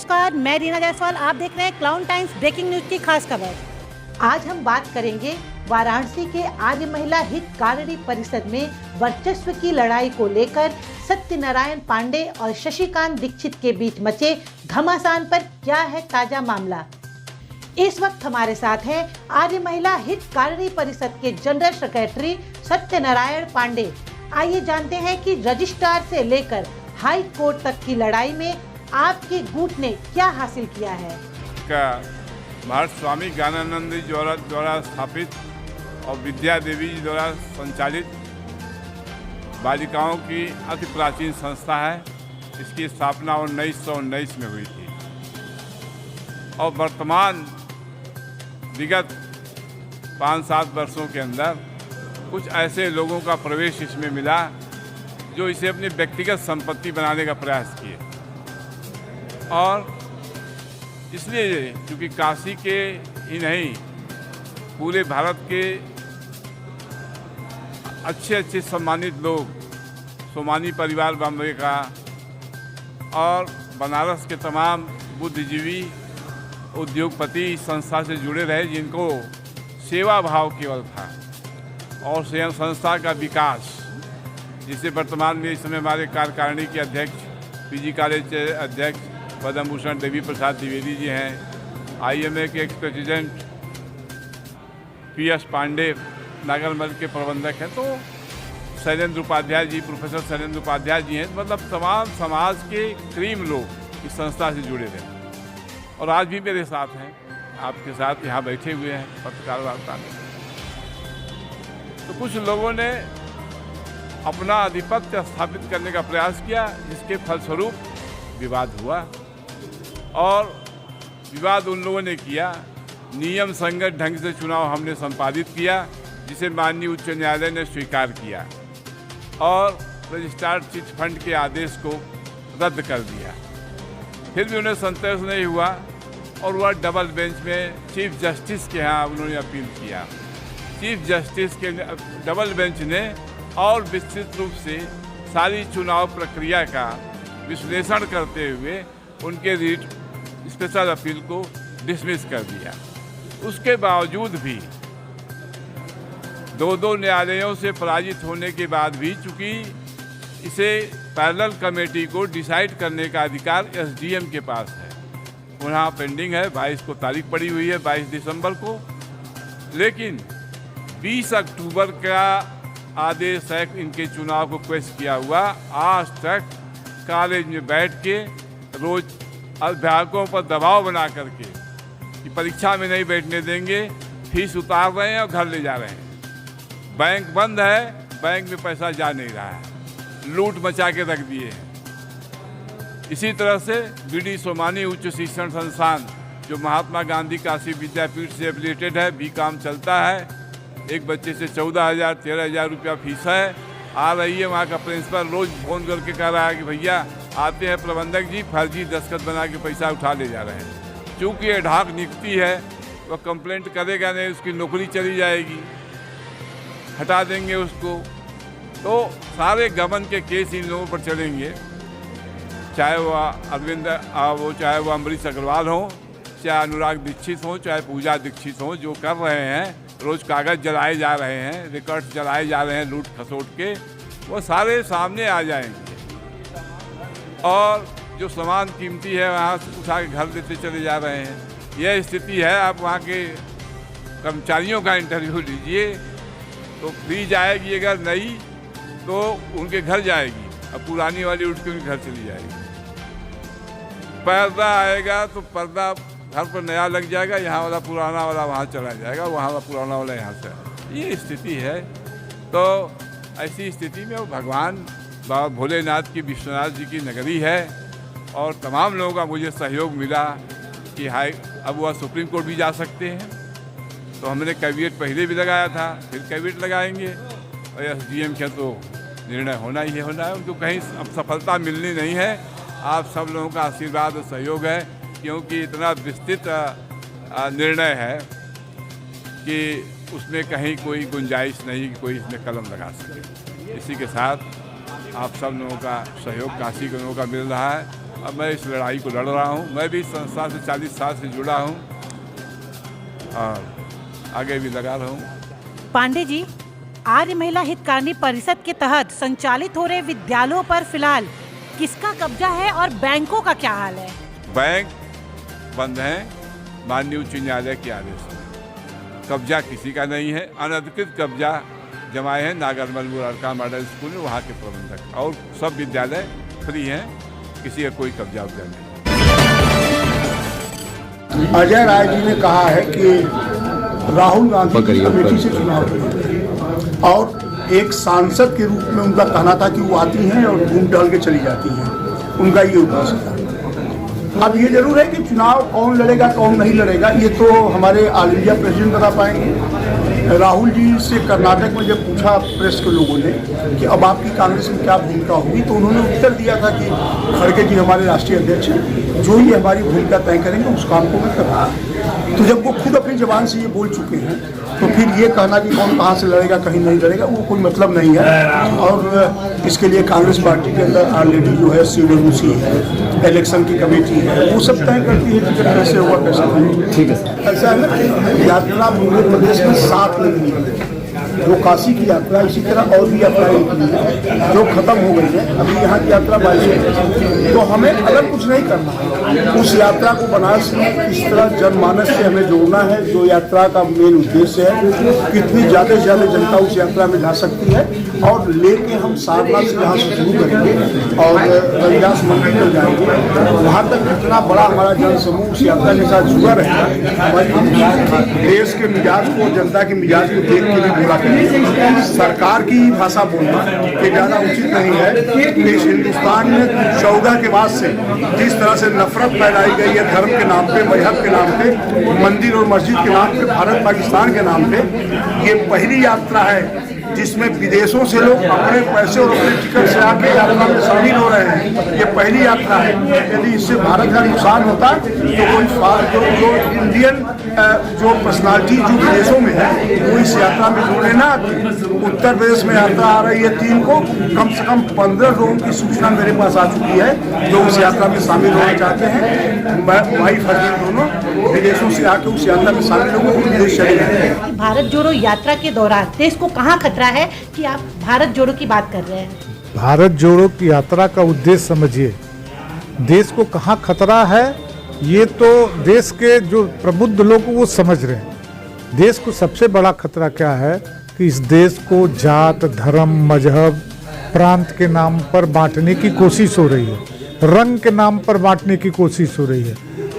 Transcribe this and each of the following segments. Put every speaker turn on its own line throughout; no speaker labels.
नमस्कार, मैं रीना जायसवाल। आप देख रहे हैं क्लाउन टाइम्स ब्रेकिंग न्यूज की खास खबर। आज हम बात करेंगे वाराणसी के आर्य महिला हितकारिणी परिषद में वर्चस्व की लड़ाई को लेकर सत्यनारायण पांडे और शशिकांत दीक्षित के बीच मचे घमासान पर क्या है ताजा मामला। इस वक्त हमारे साथ हैं आर्य महिला हितकारिणी परिषद के जनरल सेक्रेटरी सत्यनारायण पांडे। आइए जानते हैं कि रजिस्ट्रार से लेकर हाई कोर्ट तक की लड़ाई में आपके गुट ने क्या हासिल किया है।
महर्षि स्वामी ज्ञानानंद जी द्वारा स्थापित और विद्या देवी जी द्वारा संचालित बालिकाओं की अति प्राचीन संस्था है। इसकी स्थापना 1919 में हुई थी और वर्तमान विगत 5-7 वर्षों के अंदर कुछ ऐसे लोगों का प्रवेश इसमें मिला जो इसे अपनी व्यक्तिगत संपत्ति बनाने का प्रयास किए। और इसलिए क्योंकि काशी के ही नहीं पूरे भारत के अच्छे सम्मानित लोग सोमानी परिवार बॉम्बे का और बनारस के तमाम बुद्धिजीवी उद्योगपति इस संस्था से जुड़े रहे, जिनको सेवा भाव केवल था और संस्था का विकास, जिसे वर्तमान में इस समय हमारे कार्यकारिणी के अध्यक्ष, पीजी कॉलेज के अध्यक्ष पद्म भूषण देवी प्रसाद द्विवेदी जी हैं, आईएमए के ex president P S Pandey Nagarmal के प्रबंधक हैं, तो शैलेंद्र उपाध्याय जी, प्रोफेसर शैलेंद्र उपाध्याय जी हैं। मतलब तमाम समाज के क्रीम लोग इस संस्था से जुड़े रहे और आज भी मेरे साथ हैं, आपके साथ यहाँ बैठे हुए हैं पत्रकार वार्ता में। तो कुछ लोगों ने अपना आधिपत्य स्थापित करने का प्रयास किया, जिसके फलस्वरूप विवाद हुआ और विवाद उन लोगों ने किया। नियम संगत ढंग से चुनाव हमने संपादित किया, जिसे माननीय उच्च न्यायालय ने स्वीकार किया और रजिस्ट्रार चिट फंड के आदेश को रद्द कर दिया। फिर भी उन्हें संतोष नहीं हुआ और वह डबल बेंच में चीफ जस्टिस के यहाँ उन्होंने अपील किया। चीफ जस्टिस के डबल बेंच ने और विस्तृत रूप से सारी चुनाव प्रक्रिया का विश्लेषण करते हुए उनके रीट स्पेशल अपील को डिसमिस कर दिया। उसके बावजूद भी दो न्यायालयों से पराजित होने के बाद भी, चूंकि इसे पैरेलल कमेटी को डिसाइड करने का अधिकार एसडीएम के पास है, वहाँ पेंडिंग है, 22 को तारीख पड़ी हुई है, 22 दिसंबर को। लेकिन 20 अक्टूबर का आदेश है इनके चुनाव को क्वेश्चन किया हुआ। आज तक कॉलेज में बैठ के रोज अध्यापकों पर दबाव बना करके कि परीक्षा में नहीं बैठने देंगे, फीस उतार रहे हैं और घर ले जा रहे हैं। बैंक बंद है, बैंक में पैसा जा नहीं रहा है, लूट मचा के रख दिए हैं। इसी तरह से बीडी सोमानी उच्च शिक्षण संस्थान, जो महात्मा गांधी काशी विद्यापीठ से एफिलिएटेड है, भी काम चलता है। एक बच्चे से 14,000-13,000 रुपया फीस है। आ रही है वहाँ का प्रिंसिपल रोज फोन करके कह रहा है कि भैया आते हैं प्रबंधक जी, फर्जी दस्तखत बना के पैसा उठा ले जा रहे हैं। चूँकि ये ढाक निकती है, वह कंप्लेंट करेगा नहीं, उसकी नौकरी चली जाएगी, हटा देंगे उसको। तो सारे गबन के केस इन लोगों पर चलेंगे, चाहे वह चाहे वो अम्बरीश अग्रवाल हो, चाहे अनुराग दीक्षित हो, चाहे पूजा दीक्षित हो। जो कर रहे हैं, रोज कागज जलाए जा रहे हैं, रिकॉर्ड जलाए जा रहे हैं लूट खसोट के, वो सारे सामने आ जाएंगे और जो सामान कीमती है वहाँ से उठा के घर लेते चले जा रहे हैं। यह स्थिति है। आप वहाँ के कर्मचारियों का इंटरव्यू लीजिए तो फ्री जाएगी, अगर नहीं तो उनके घर जाएगी, अब पुरानी वाली उठ के उनके घर चली जाएगी। पर्दा आएगा तो पर्दा घर पर नया लग जाएगा, यहाँ वाला पुराना वाला वहाँ चला जाएगा, वहाँ वाला पुराना वाला यहाँ से। ये स्थिति है। तो ऐसी स्थिति में वो भगवान बाबा भोलेनाथ की, विश्वनाथ जी की नगरी है और तमाम लोगों का मुझे सहयोग मिला कि अब वह सुप्रीम कोर्ट भी जा सकते हैं। तो हमने कैबिनेट पहले भी लगाया था, फिर कैबिनेट लगाएंगे और एसडीएम का तो निर्णय होना ही होना है। उनको कहीं अब सफलता मिलनी नहीं है। आप सब लोगों का आशीर्वाद और सहयोग है, क्योंकि इतना विस्तृत निर्णय है कि उसमें कहीं कोई गुंजाइश नहीं कि कोई इसमें कलम लगा सके। इसी के साथ आप सब लोगों का सहयोग काशी के लोगों का मिल रहा है। अब मैं इस लड़ाई को लड़ रहा हूँ। मैं भी इस संस्था से 40 साल से जुड़ा हूँ और आगे भी लगा रहा हूँ।
पांडे जी, आर्य महिला हितकारिणी परिषद के तहत संचालित हो रहे विद्यालयों पर फिलहाल किसका कब्जा है और बैंकों का क्या हाल है?
बैंक बंद हैं माननीय उच्च न्यायालय के आदेश से। कब्जा किसी का नहीं है। अनधिकृत कब्जा जमाए हैं नागरमल मुरारका मॉडल स्कूल में, वहाँ के प्रबंधक, और सब विद्यालय फ्री हैं, किसी का कोई कब्जा उब्जा नहीं।
अजय राय जी ने कहा है कि राहुल गांधी कमेटी से चुनाव करेंगे और एक सांसद के रूप में उनका कहना था कि वो आती हैं और घूम टहल के चली जाती हैं, उनका ये उद्देश्य था। अब ये जरूर है कि चुनाव कौन लड़ेगा कौन नहीं लड़ेगा ये तो हमारे ऑल इंडिया प्रेसिडेंट बता पाएंगे। राहुल जी से कर्नाटक में जब पूछा प्रेस के लोगों ने कि अब आपकी कांग्रेस में क्या भूमिका होगी, तो उन्होंने उत्तर दिया था कि खड़गे जी हमारे राष्ट्रीय अध्यक्ष हैं, जो ही हमारी भूमिका तय करेंगे उस काम को मैं करूँगा। तो जब वो खुद अपनी जबान से ये बोल चुके हैं तो फिर ये कहना कि कौन कहाँ से लड़ेगा कहीं नहीं लड़ेगा वो कोई मतलब नहीं है। और इसके लिए कांग्रेस पार्टी के अंदर ऑलरेडी जो है CWC है, इलेक्शन की कमेटी है, वो सब तय करती है कि कैसे होगा कैसे नहीं। ठीक है, ऐसा है ना कि यात्रा पूरे प्रदेश में 7 लगी है, जो काशी की यात्रा, इसी तरह और भी यात्राएं निकली है जो खत्म हो गई है। अभी यहाँ की यात्रा 22 है, तो हमें अलग कुछ नहीं करना है। उस यात्रा को बनारस में इस तरह जनमानस से हमें जोड़ना है, जो यात्रा का मेन उद्देश्य है। कितनी ज़्यादा से ज़्यादा जनता उस यात्रा में जा सकती है, और लेके हम सारनाथ से यहाँ से शुरू करेंगे और रविदास मंदिर तक जाएंगे। वहाँ तक कितना बड़ा हमारा जन समूह उस यात्रा के साथ जुड़ा रहेगा। हमारी देश के मिजाज को, जनता के मिजाज को देख के भी बोला करें। सरकार की भाषा बोलना ये ज़्यादा उचित नहीं है। इस हिंदुस्तान में 14 के बाद से जिस तरह से नफरत फैलाई गई है धर्म के नाम पे, मजहब के नाम पे, मंदिर और मस्जिद के नाम पे, भारत पाकिस्तान के नाम पे, ये पहली यात्रा है जिसमें विदेशों से लोग अपने पैसे और अपने टिकट से आके यात्रा में शामिल हो रहे हैं। ये पहली यात्रा है। यदि इससे भारत का नुकसान होता तो कोई जो इंडियन जो पर्सनालिटी जो विदेशों में है वो इस यात्रा में जोड़े ना आती। उत्तर प्रदेश में यात्रा आ रही है 3 को, कम से कम 15 लोगों की सूचना मेरे पास आ चुकी है जो उस यात्रा में शामिल होना चाहते हैं। वाइफ हस्बैंड दोनों विदेशों से आके उस यात्रा में शामिल होंगे, वो विदेश चले जाएंगे।
भारत जोड़ो यात्रा के दौरान देश को कहाँ खतरा है कि आप भारत जोड़ो की बात कर रहे हैं?
भारत जोड़ो की यात्रा का उद्देश्य समझिए। देश को कहाँ खतरा है ये तो देश के जो प्रबुद्ध लोग वो समझ रहे हैं। देश को सबसे बड़ा खतरा क्या है कि इस देश को जात, धर्म, मजहब, प्रांत के नाम पर बांटने की कोशिश हो रही है, रंग के नाम पर बांटने की कोशिश हो रही है।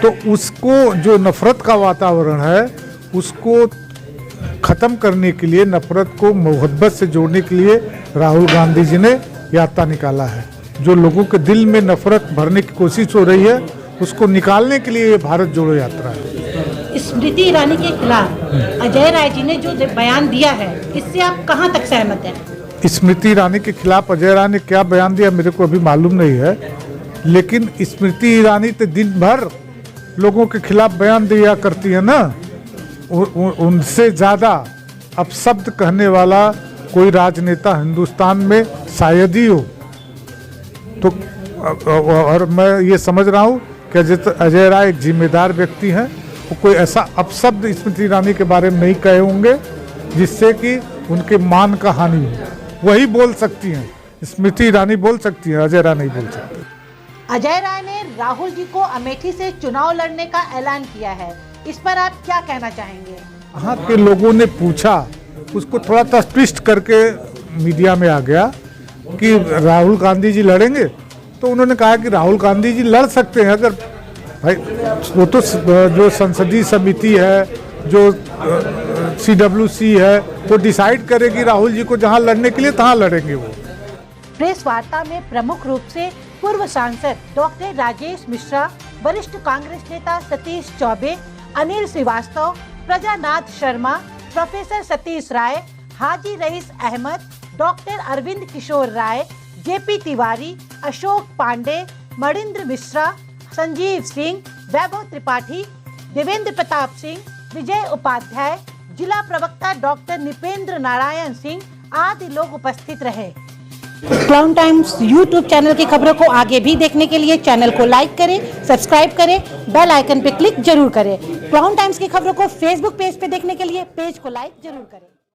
तो उसको जो नफरत का वातावरण है उसको ख़त्म करने के लिए, नफरत को मोहब्बत से जोड़ने के लिए राहुल गांधी जी ने यात्रा निकाला है। जो लोगों के दिल में नफरत भरने की कोशिश हो रही है उसको निकालने के लिए ये भारत जोड़ो यात्रा है।
स्मृति ईरानी के खिलाफ अजय राय जी ने जो बयान दिया है इससे आप कहां तक सहमत हैं?
स्मृति ईरानी के खिलाफ अजय राय ने क्या बयान दिया मेरे को अभी मालूम नहीं है, लेकिन स्मृति ईरानी तो दिन भर लोगों के खिलाफ बयान दिया करती है ना। उनसे ज़्यादा अपशब्द कहने वाला कोई राजनेता हिंदुस्तान में शायद ही हो। तो और मैं ये समझ रहा हूँ कि अजय राय एक जिम्मेदार व्यक्ति हैं। वो कोई ऐसा अपशब्द स्मृति ईरानी के बारे में नहीं कहे होंगे जिससे कि उनके मान का हानि हो। वही बोल सकती हैं, स्मृति ईरानी बोल सकती हैं, अजय राय नहीं बोल सकती।
अजय राय ने राहुल जी को अमेठी से चुनाव लड़ने का ऐलान किया है, इस पर आप क्या कहना चाहेंगे?
वहाँ के लोगों ने पूछा, उसको थोड़ा तस्पष्ट करके मीडिया में आ गया कि राहुल गांधी जी लड़ेंगे, तो उन्होंने कहा कि राहुल गांधी जी लड़ सकते हैं अगर भाई वो तो जो संसदीय समिति है, जो CWC है, वो डिसाइड करेगी राहुल जी को जहाँ लड़ने के लिए तहाँ लड़ेंगे वो।
प्रेस वार्ता में प्रमुख रूप से पूर्व सांसद डॉक्टर राजेश मिश्रा, वरिष्ठ कांग्रेस नेता सतीश चौबे, अनिल श्रीवास्तव, प्रजानाथ शर्मा, प्रोफेसर सतीश राय, हाजी rice Ahmad, doctor Arvind Kishore Rai, JP Tiwari, Ashok Pandey, Manindra Mishra, Sanjeev Singh, वैभव त्रिपाठी, देवेंद्र प्रताप सिंह, विजय उपाध्याय, जिला प्रवक्ता डॉक्टर निपेंद्र नारायण सिंह आदि लोग उपस्थित रहे। क्लाउन टाइम्स यूट्यूब चैनल की खबरों को आगे भी देखने के लिए चैनल को लाइक करें, सब्सक्राइब करें, बेल आइकन पे क्लिक जरूर करें। क्लाउन टाइम्स की खबरों को फेसबुक पेज पे देखने के लिए पेज को लाइक जरूर करें।